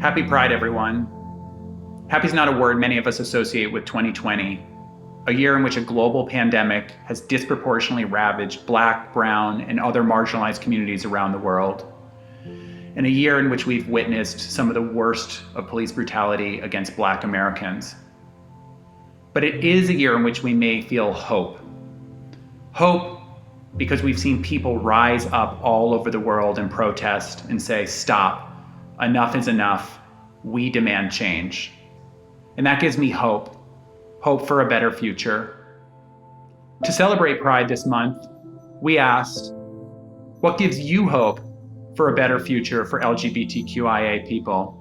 Happy Pride, everyone. Happy is not a word many of us associate with 2020, a year in which a global pandemic has disproportionately ravaged Black, brown, and other marginalized communities around the world, and a year in which we've witnessed some of the worst of police brutality against Black Americans. But it is a year in which we may feel hope. Hope because we've seen people rise up all over the world and protest and say, stop, enough is enough, we demand change. And that gives me hope for a better future. To celebrate Pride this month, we asked, what gives you hope for a better future for LGBTQIA people?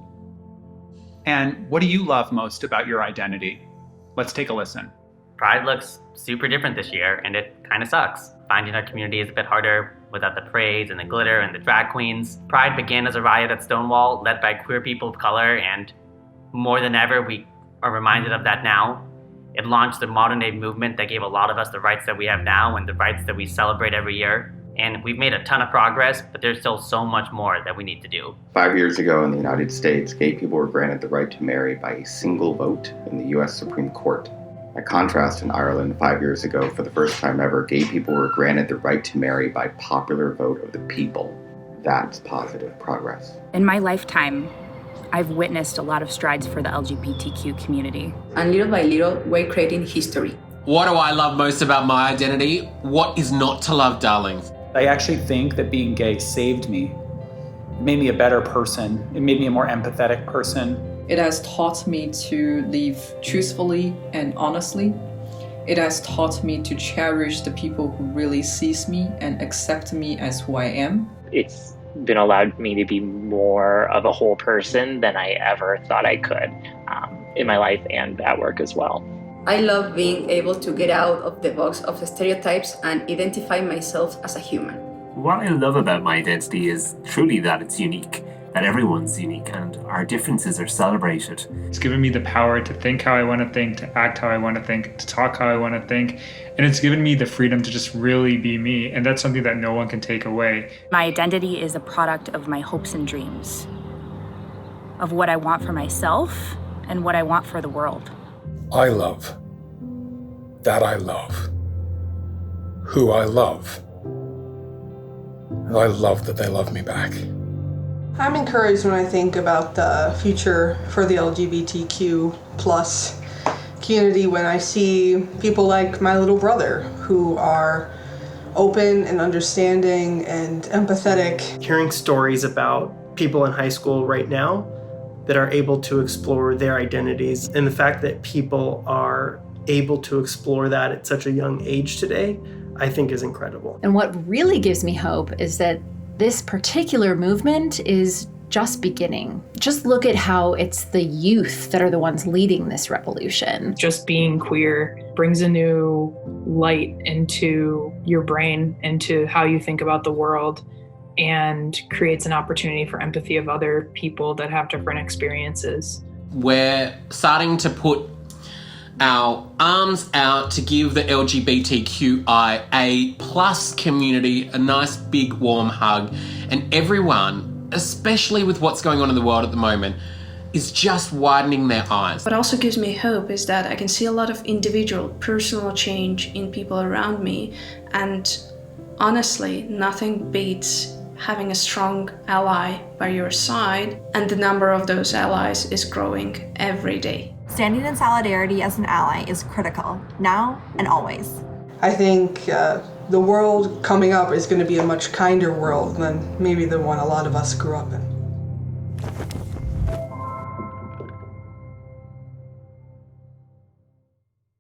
And what do you love most about your identity? Let's take a listen. Pride looks super different this year, and it kind of sucks. Finding our community is a bit harder without the parades and the glitter and the drag queens. Pride began as a riot at Stonewall led by queer people of color, and more than ever, we are reminded of that now. It launched the modern day movement that gave a lot of us the rights that we have now and the rights that we celebrate every year. And we've made a ton of progress, but there's still so much more that we need to do. 5 years ago in the United States, gay people were granted the right to marry by a single vote in the US Supreme Court. By contrast, in Ireland 5 years ago, for the first time ever, gay people were granted the right to marry by popular vote of the people. That's positive progress. In my lifetime, I've witnessed a lot of strides for the LGBTQ community. And little by little, we're creating history. What do I love most about my identity? What is not to love, darlings? I actually think that being gay saved me. It made me a better person. It made me a more empathetic person. It has taught me to live truthfully and honestly. It has taught me to cherish the people who really sees me and accept me as who I am. It's been allowed me to be more of a whole person than I ever thought I could in my life and at work as well. I love being able to get out of the box of the stereotypes and identify myself as a human. What I love about my identity is truly that it's unique, that everyone's unique and our differences are celebrated. It's given me the power to think how I want to think, to act how I want to think, to talk how I want to think, and it's given me the freedom to just really be me, and that's something that no one can take away. My identity is a product of my hopes and dreams, of what I want for myself and what I want for the world. I love that I love who I love, and I love that they love me back. I'm encouraged when I think about the future for the LGBTQ plus community when I see people like my little brother who are open and understanding and empathetic. Hearing stories about people in high school right now that are able to explore their identities, and the fact that people are able to explore that at such a young age today, I think is incredible. And what really gives me hope is that this particular movement is just beginning. Just look at how it's the youth that are the ones leading this revolution. Just being queer brings a new light into your brain, into how you think about the world, and creates an opportunity for empathy of other people that have different experiences. We're starting to put our arms out to give the LGBTQIA plus community a nice big warm hug, and everyone, especially with what's going on in the world at the moment, is just widening their eyes. What also gives me hope is that I can see a lot of individual, personal change in people around me, and honestly, nothing beats having a strong ally by your side, and the number of those allies is growing every day. Standing in solidarity as an ally is critical, now and always. I think the world coming up is going to be a much kinder world than maybe the one a lot of us grew up in.